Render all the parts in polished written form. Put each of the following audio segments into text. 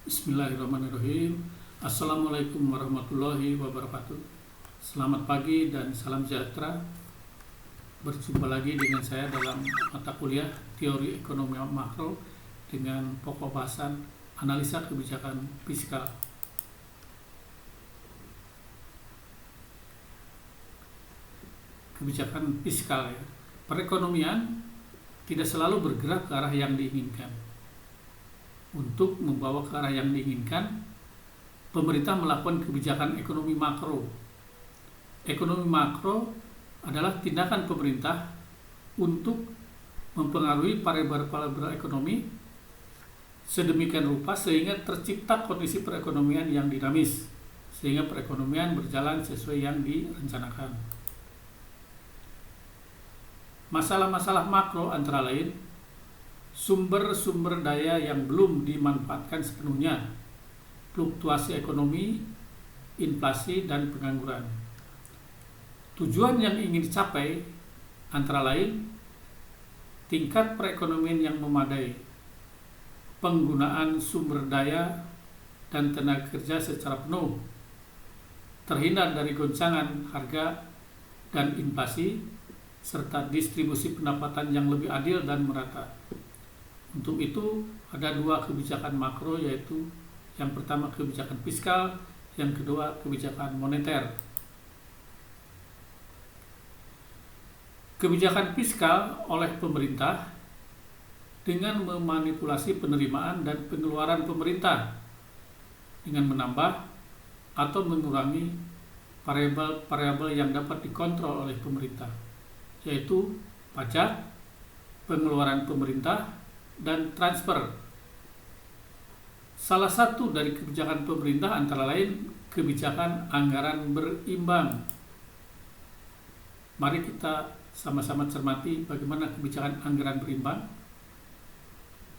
Bismillahirrahmanirrahim. Assalamualaikum warahmatullahi wabarakatuh. Selamat pagi dan salam sejahtera. Berjumpa lagi dengan saya dalam mata kuliah Teori Ekonomi Makro dengan pokok bahasan analisa kebijakan fiskal. Kebijakan fiskal ya. Perekonomian tidak selalu bergerak ke arah yang diinginkan. Untuk membawa ke arah yang diinginkan, pemerintah melakukan kebijakan ekonomi makro. Ekonomi makro adalah tindakan pemerintah untuk mempengaruhi variabel-variabel ekonomi sedemikian rupa sehingga tercipta kondisi perekonomian yang dinamis, sehingga perekonomian berjalan sesuai yang direncanakan. Masalah-masalah makro antara lain sumber-sumber daya yang belum dimanfaatkan sepenuhnya, fluktuasi ekonomi, inflasi, dan pengangguran. Tujuan yang ingin dicapai antara lain tingkat perekonomian yang memadai, penggunaan sumber daya dan tenaga kerja secara penuh, terhindar dari goncangan harga dan inflasi, serta distribusi pendapatan yang lebih adil dan merata. Untuk itu ada dua kebijakan makro, yaitu yang pertama kebijakan fiskal, yang kedua kebijakan moneter. Kebijakan fiskal oleh pemerintah dengan memanipulasi penerimaan dan pengeluaran pemerintah dengan menambah atau mengurangi variabel-variabel yang dapat dikontrol oleh pemerintah, yaitu pajak, pengeluaran pemerintah, dan transfer. Salah satu dari kebijakan pemerintah antara lain kebijakan anggaran berimbang. Mari kita sama-sama cermati bagaimana kebijakan anggaran berimbang.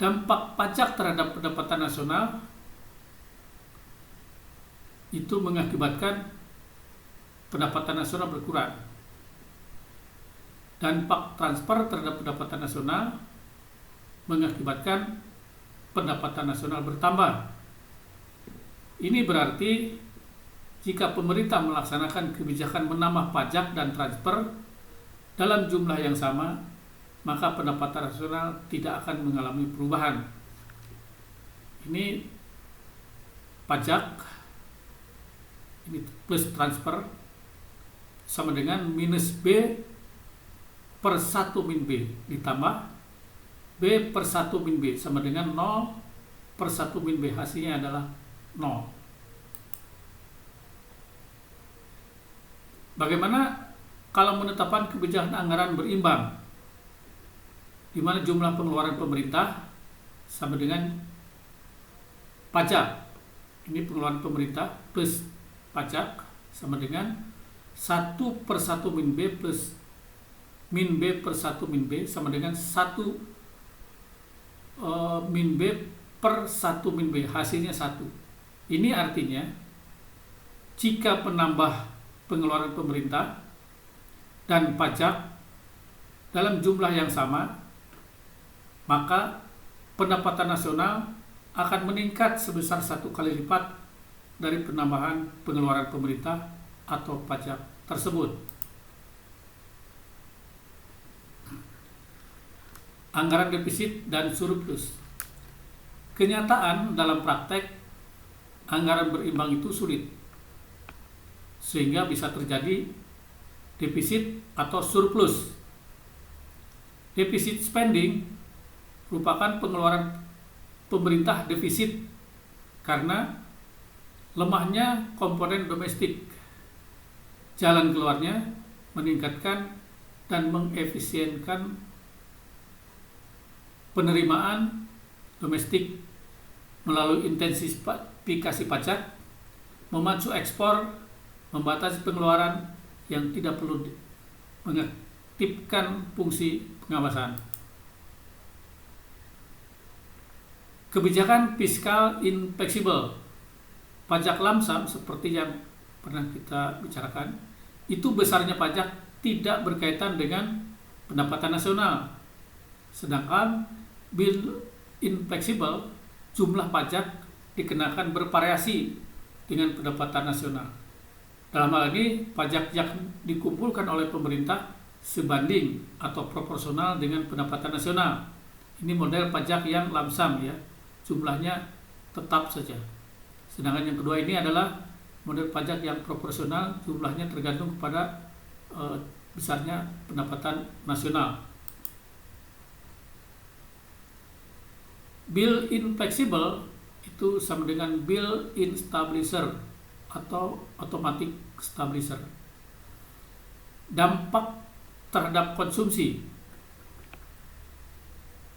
Dampak pajak terhadap pendapatan nasional itu mengakibatkan pendapatan nasional berkurang. Dampak transfer terhadap pendapatan nasional mengakibatkan pendapatan nasional bertambah. Ini berarti jika pemerintah melaksanakan kebijakan menambah pajak dan transfer dalam jumlah yang sama, maka pendapatan nasional tidak akan mengalami perubahan. Ini pajak, ini plus transfer sama dengan minus B per 1 min B ditambah B per 1 min B sama dengan 0 per 1 min B, hasilnya adalah 0. Bagaimana kalau menetapkan kebijakan anggaran berimbang, di mana jumlah pengeluaran pemerintah sama dengan pajak, ini pengeluaran pemerintah plus pajak sama dengan 1 per 1 min B plus min B per 1 min B sama dengan 1 min B per 1 min B, hasilnya 1. Ini artinya jika penambah pengeluaran pemerintah dan pajak dalam jumlah yang sama, maka pendapatan nasional akan meningkat sebesar 1 kali lipat dari penambahan pengeluaran pemerintah atau pajak tersebut. Anggaran defisit dan surplus. Kenyataan dalam praktek anggaran berimbang itu sulit, sehingga bisa terjadi defisit atau surplus. Defisit spending merupakan pengeluaran pemerintah defisit karena lemahnya komponen domestik. Jalan keluarnya meningkatkan dan mengefisienkan penerimaan domestik melalui intensifikasi pajak, memacu ekspor, membatasi pengeluaran yang tidak perlu mengaktifkan fungsi pengawasan. Kebijakan fiskal infleksibel, pajak lamsam seperti yang pernah kita bicarakan, itu besarnya pajak tidak berkaitan dengan pendapatan nasional, sedangkan bill infleksibel, jumlah pajak dikenakan bervariasi dengan pendapatan nasional. Dalam hal ini, pajak yang dikumpulkan oleh pemerintah sebanding atau proporsional dengan pendapatan nasional. Ini model pajak yang lamsam ya, jumlahnya tetap saja. Sedangkan yang kedua ini adalah model pajak yang proporsional, jumlahnya tergantung kepada besarnya pendapatan nasional. Built-in flexible itu sama dengan built-in stabilizer atau automatic stabilizer. Dampak terhadap konsumsi,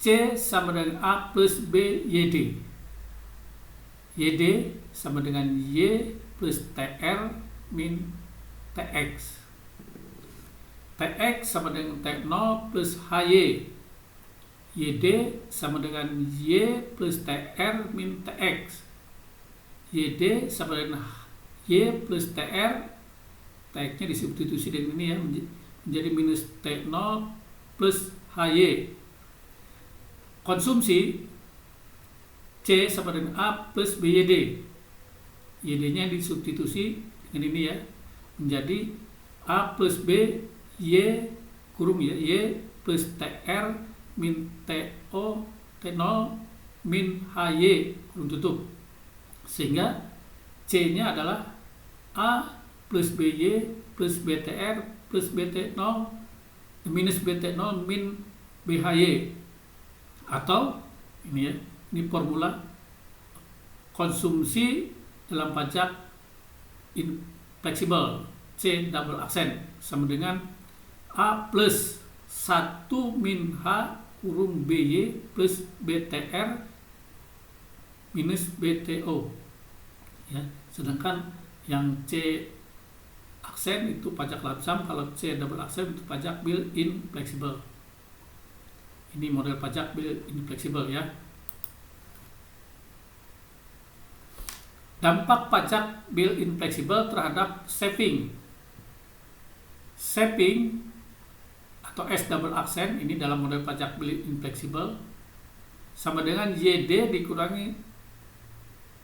C sama dengan A plus B YD. YD sama dengan Y plus TR min TX. TX sama dengan T0 plus HY. YD sama dengan Y plus TR min TX. YD sama dengan Y plus TR, TX-nya disubstitusi dengan ini ya, menjadi minus T0 plus HY. Konsumsi, C sama dengan A plus BYD. YD-nya disubstitusi dengan ini ya, menjadi A plus B Y kurung ya, Y plus TR min TO T0 min HY kurung tutup. Sehingga C-nya adalah A plus BY plus BTR plus BT0 minus BT0 min BHY. Atau ini ya, ini formula konsumsi dalam pajak fleksibel C double aksen sama dengan A plus 1 min H kurung BY plus BTR minus BTO ya. Sedangkan yang C aksen itu pajak lamsam, kalau C double aksen itu pajak built-in fleksibel. Ini model pajak built-in fleksibel ya. Dampak pajak built-in fleksibel terhadap saving. Saving atau S double aksen ini dalam model pajak built-in fleksibel sama dengan YD dikurangi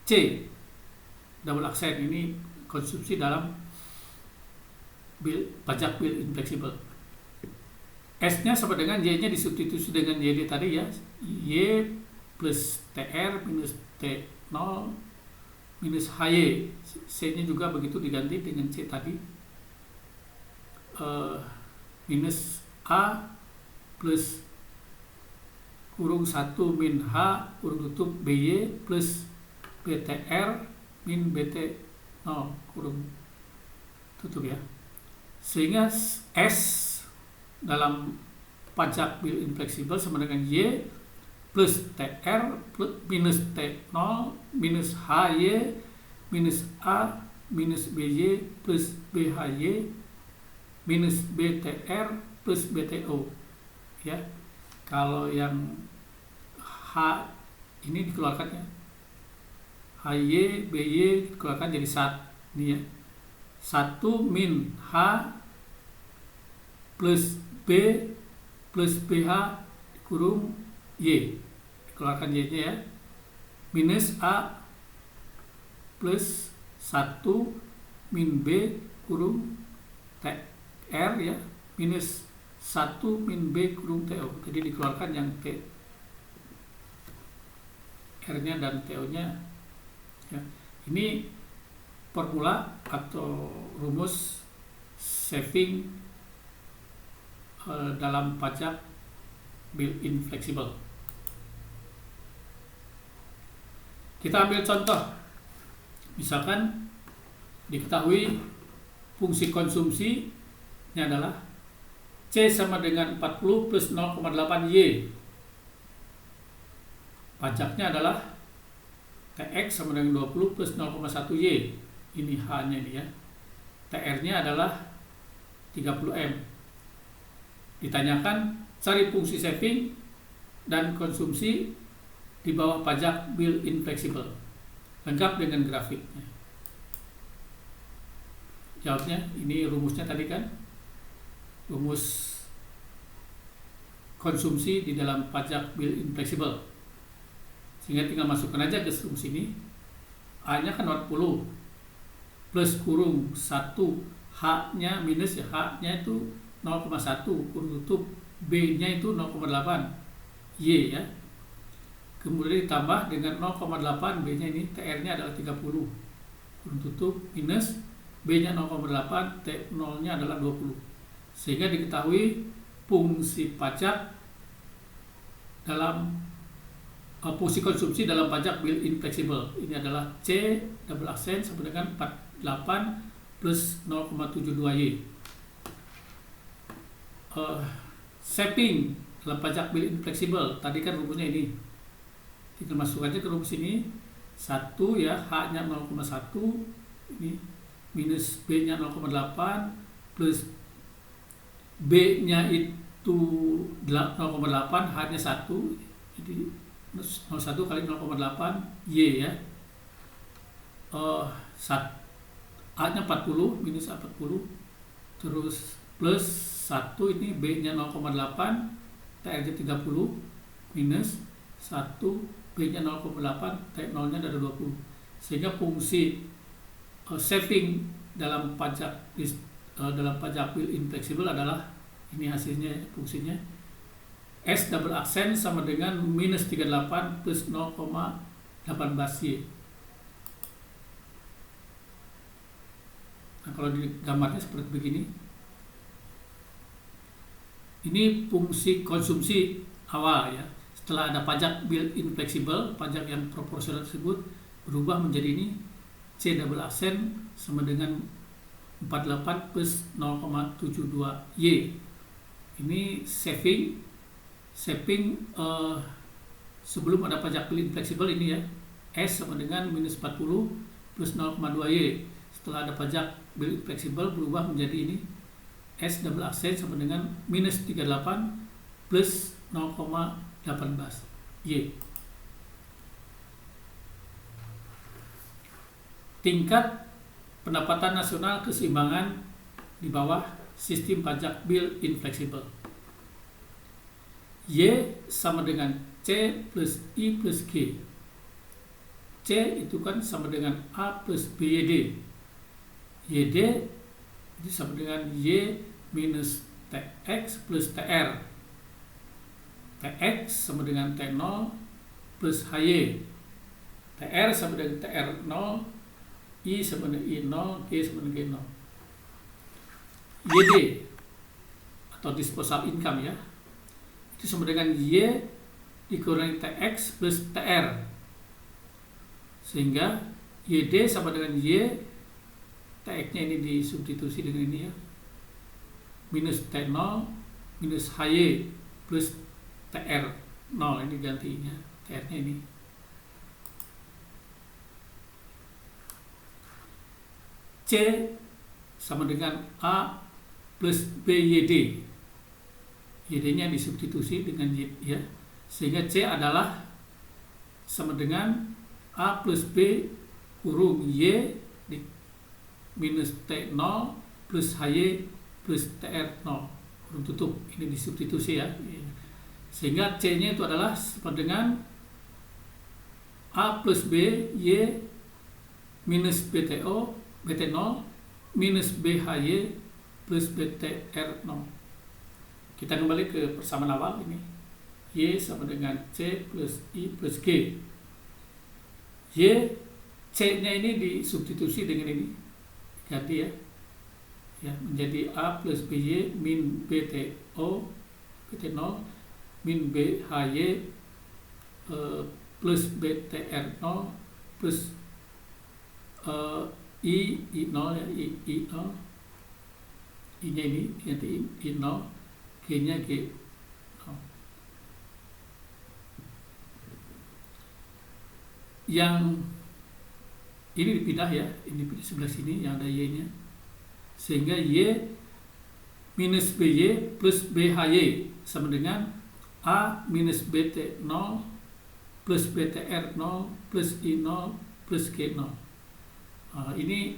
C double aksen, ini konsumsi dalam pajak built-in fleksibel. S-nya sama dengan Y-nya disubstitusi dengan YD tadi ya, Y plus TR minus T0 minus HY. C-nya juga begitu diganti dengan C tadi, minus A plus kurung 1 min H kurung tutup BY plus BTR min BT0 kurung tutup ya. Sehingga S dalam pajak built-in fleksibel sama dengan Y plus TR plus minus T0 minus HY minus A minus BY plus BHY minus BTR plus BTO ya. Kalau yang H ini dikeluarkan ya, HY BY dikeluarkan jadi 1 ini ya, 1 min H plus B plus BH kurung Y, dikeluarkan Y-nya ya, minus A plus 1 min B kurung TR ya, minus 1 min B kurung TO. Jadi dikeluarkan yang T R-nya dan TO-nya ya. Ini formula atau rumus saving dalam pajak built-in fleksibel. Kita ambil contoh, misalkan diketahui fungsi konsumsinya adalah C sama dengan 40 plus 0,8 Y. Pajaknya adalah TX sama dengan 20 plus 0,1 Y. Ini H-nya ini ya. TR-nya adalah 30M. Ditanyakan cari fungsi saving dan konsumsi di bawah pajak built-in fleksibel, lengkap dengan grafiknya. Jawabnya ini rumusnya tadi kan, rumus konsumsi di dalam pajak built-in fleksibel. Sehingga tinggal masukkan aja ke rumus ini, A-nya kan 40 plus kurung 1, H-nya minus ya, H-nya itu 0,1 kurung tutup, B-nya itu 0,8 Y ya. Kemudian ditambah dengan 0,8 B-nya ini, TR-nya adalah 30 kurung tutup minus B-nya 0,8, T0-nya adalah 20. Sehingga diketahui fungsi pajak dalam fungsi konsumsi dalam pajak built-in fleksibel. Ini adalah C double aksen sama dengan 48 plus 0,72 Y. Saving dalam pajak built-in fleksibel, tadi kan rumusnya ini. Kita masuk aja ke rumus ini. 1 ya, H-nya 0,1 ini minus B-nya 0,8 plus B-nya itu 0,8, H-nya 1. Jadi 0,1 kali 0,8 Y ya. A-nya 40 minus A40 terus plus 1 ini B-nya 0,8, TR-nya 30 minus 1 B-nya 0,8, T0-nya dari 20. Sehingga fungsi saving dalam pajak built-in fleksibel adalah ini hasilnya, fungsinya S double aksen sama dengan minus 38 plus 0,18 Y. Nah, kalau di gambarnya seperti begini. Ini fungsi konsumsi awal ya. Setelah ada pajak built-in fleksibel, pajak yang proporsional tersebut berubah menjadi ini C double aksen sama dengan 48 plus 0,72 Y. Ini saving sebelum ada pajak built-in fleksibel ini ya. S sama dengan minus 40 plus 0,2 Y. Setelah ada pajak built-in fleksibel berubah menjadi ini S double aksen sama dengan minus 38 plus 0,18 Y. Tingkat pendapatan nasional keseimbangan di bawah sistem pajak built-in fleksibel. Y sama dengan C plus I plus G. C itu kan sama dengan A plus BYD. YD itu sama dengan Y minus TX plus TR. TX sama dengan T0 plus HY. TR sama dengan TR0, I sama dengan I0, G sama dengan G0. YD atau disposal income ya, itu sama dengan Y dikurangi TX plus TR. Sehingga YD sama dengan Y, TX-nya ini disubstitusi dengan ini ya, minus T0 minus HY plus TR0, ini gantinya TR-nya ini. C sama dengan A plus BYD. YD-nya disubstitusi dengan Y ya. Sehingga C adalah sama dengan A plus B kurung Y minus T0 plus HY plus TR0 kurung tutup. Ini disubstitusi ya. Sehingga C-nya itu adalah sama dengan A plus B Y minus BT0 minus BHY plus BTR0. Kita kembali ke persamaan awal ini. Y sama dengan C plus I plus G. Y, C-nya ini disubstitusi dengan ini. Ganti ya. Ya, menjadi A plus BY min BTO BT0 min BHY plus BTR0 plus I0 ya, I0, I-nya ini ganti I0, G-nya G0. Yang ini dipindah ya, ini di sebelah sini yang ada Y-nya. Sehingga Y minus BY plus BHY sama dengan A minus BT0 plus BTR0 plus I0 plus G0. Ini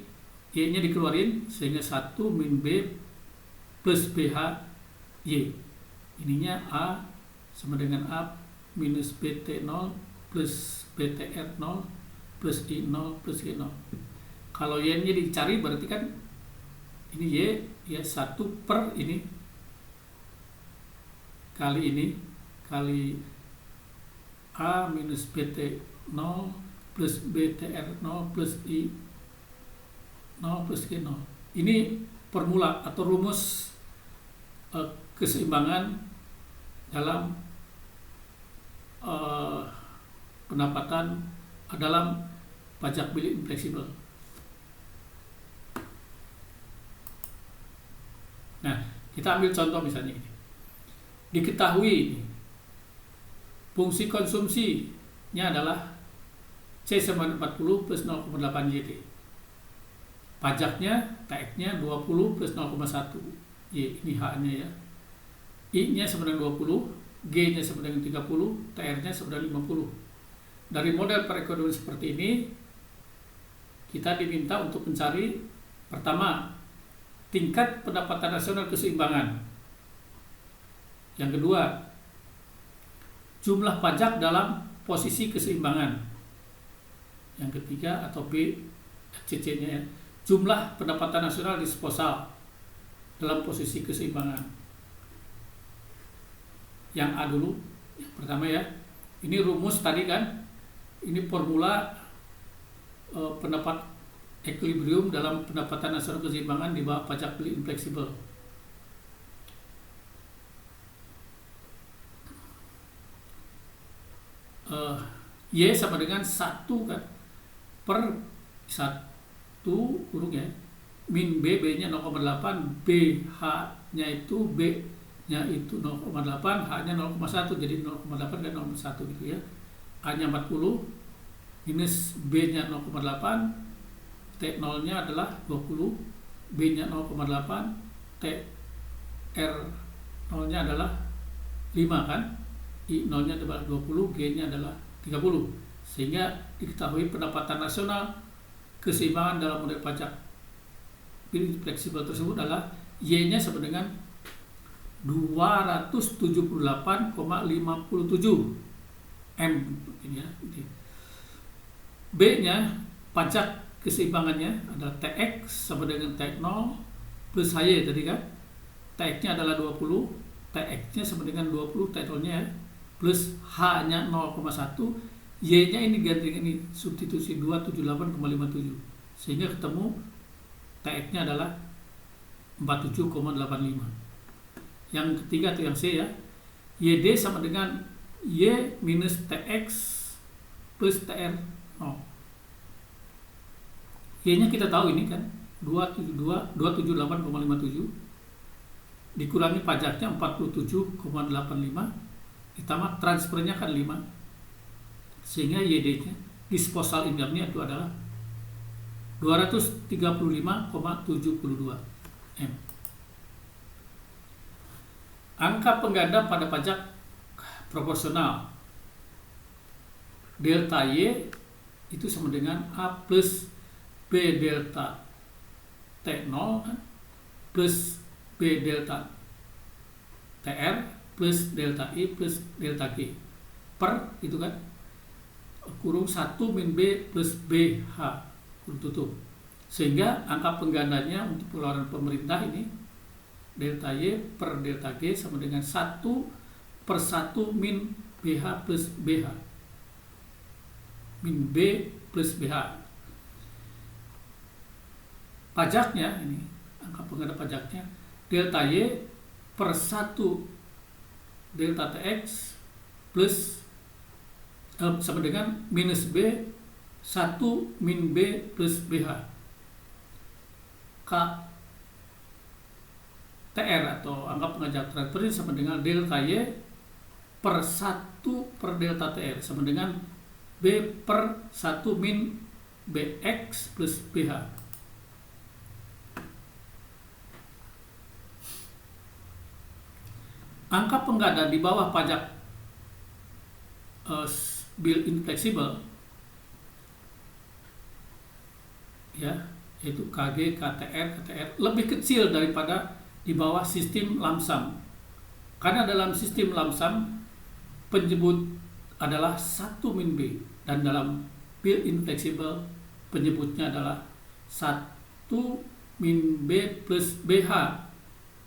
Y-nya dikeluarin sehingga 1 min B plus BHY. Ininya A sama dengan A minus BT0 plus BTR0 plus I0 plus Y0. Kalau Y-nya dicari berarti kan ini Y ya 1 per ini kali A minus BT0 plus BTR0 plus I0 plus Y0. Ini formula atau rumus keseimbangan dalam pendapatan dalam pajak bilik fleksibel. Nah, kita ambil contoh misalnya ini. Diketahui ini, fungsi konsumsinya adalah C sama 40 plus 0,8 YT. Pajaknya, TX-nya 20 plus 0,1 Y, ini H-nya ya. I-nya sama dengan 20, G-nya sama dengan 30, TR-nya sama dengan 50. Dari model perekonomian seperti ini, kita diminta untuk mencari pertama, tingkat pendapatan nasional keseimbangan. Yang kedua, jumlah pajak dalam posisi keseimbangan. Yang ketiga atau B, CC-nya ya, jumlah pendapatan nasional disposal dalam posisi keseimbangan. Yang A dulu, yang pertama ya, ini rumus tadi kan, ini formula pendapat equilibrium dalam pendapatan nasional keseimbangan di bawah pajak bilik fleksibel. Y sama dengan 1 kan per 1 kurung ya min B, B-nya 0,8, B H-nya itu B-nya itu 0,8, H-nya 0,1, jadi 0,8 dan 0,1 gitu ya. A-nya 40 minus B-nya 0,8, T0-nya adalah 20, B-nya 0,8, TR0-nya adalah 5 kan, I0-nya adalah 20, G-nya adalah 30. Sehingga diketahui pendapatan nasional keseimbangan dalam model pajak bilik fleksibel tersebut adalah Y-nya sama dengan 278,57 M ini ya. B-nya pajak keseimbangannya adalah TX sama dengan TX0 plus HY tadi kan. TX-nya adalah 20, TX-nya sama dengan 20, TX0-nya plus H-nya 0,1, Y-nya ini ganti ini substitusi 278,57 sehingga ketemu TX-nya adalah 47,85. Yang ketiga atau yang C ya, YD sama dengan Y minus TX plus TR0. Y-nya kita tahu ini kan 278,57 dikurangi pajaknya 47,85 ditambah transfernya kan 5 sehingga YD-nya disposal income-nya itu adalah 235,72 M. Angka pengganda pada pajak proporsional delta Y itu sama dengan A plus B delta T0 plus B delta TR plus delta I plus delta G per itu kan kurung 1 min B plus BH kurung tutup, sehingga angka penggandanya untuk pengeluaran pemerintah ini delta Y per delta G sama dengan 1 per 1 min BH plus BH min B plus BH. Pajaknya ini angka pengganda pajaknya delta Y per 1 delta TX plus sama dengan minus B 1 min B plus BH. K TR atau angka pengajak transfer sama dengan delta Y per 1 per delta TR sama dengan B per 1 min BX plus BH. Angka pengganda di bawah pajak built-in fleksibel ya, yaitu KG, KTR, KTR lebih kecil daripada di bawah sistem lamsam. Karena dalam sistem lamsam penyebut adalah 1 min B dan dalam bill in flexible penyebutnya adalah 1 - B plus BH,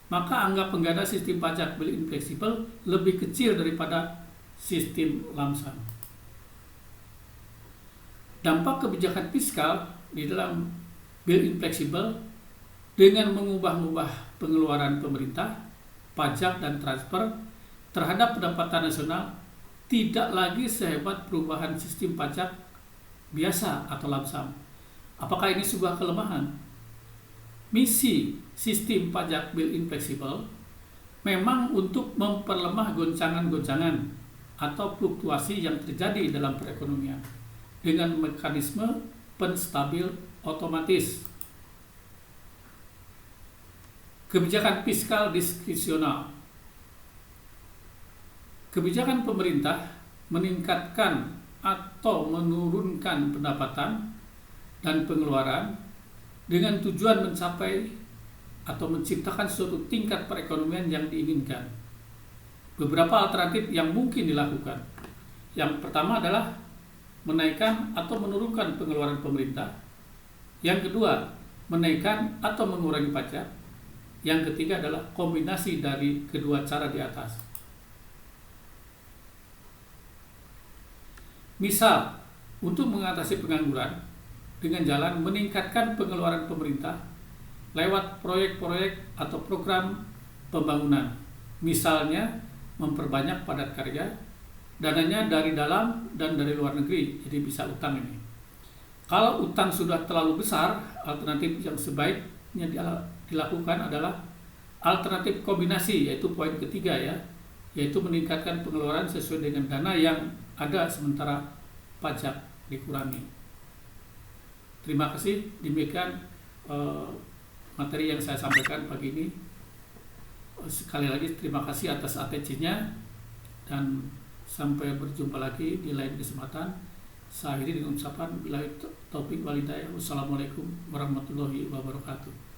maka anggap pengganda sistem pajak bill in flexible lebih kecil daripada sistem lamsam. Dampak kebijakan fiskal di dalam bill in flexible dengan mengubah-ubah pengeluaran pemerintah, pajak dan transfer terhadap pendapatan nasional tidak lagi sehebat perubahan sistem pajak biasa atau lamsam. Apakah ini sebuah kelemahan? Misi sistem pajak bill in flexible memang untuk memperlemah goncangan-goncangan atau fluktuasi yang terjadi dalam perekonomian dengan mekanisme penstabil otomatis. Kebijakan fiskal diskresional. Kebijakan pemerintah meningkatkan atau menurunkan pendapatan dan pengeluaran dengan tujuan mencapai atau menciptakan suatu tingkat perekonomian yang diinginkan. Beberapa alternatif yang mungkin dilakukan. Yang pertama adalah menaikkan atau menurunkan pengeluaran pemerintah. Yang kedua, menaikkan atau mengurangi pajak. Yang ketiga adalah kombinasi dari kedua cara di atas. Misal, untuk mengatasi pengangguran dengan jalan meningkatkan pengeluaran pemerintah lewat proyek-proyek atau program pembangunan. Misalnya, memperbanyak padat karya, dananya dari dalam dan dari luar negeri, jadi bisa utang ini. Kalau utang sudah terlalu besar, alternatif yang sebaiknya dilakukan adalah alternatif kombinasi, yaitu poin ketiga ya, yaitu meningkatkan pengeluaran sesuai dengan dana yang ada sementara pajak dikurangi. Terima kasih, demikian materi yang saya sampaikan pagi ini. Sekali lagi terima kasih atas atensinya dan sampai berjumpa lagi di lain kesempatan. Saya akhiri dengan ucapan billahi taufik wal hidayah. Wassalamualaikum warahmatullahi wabarakatuh.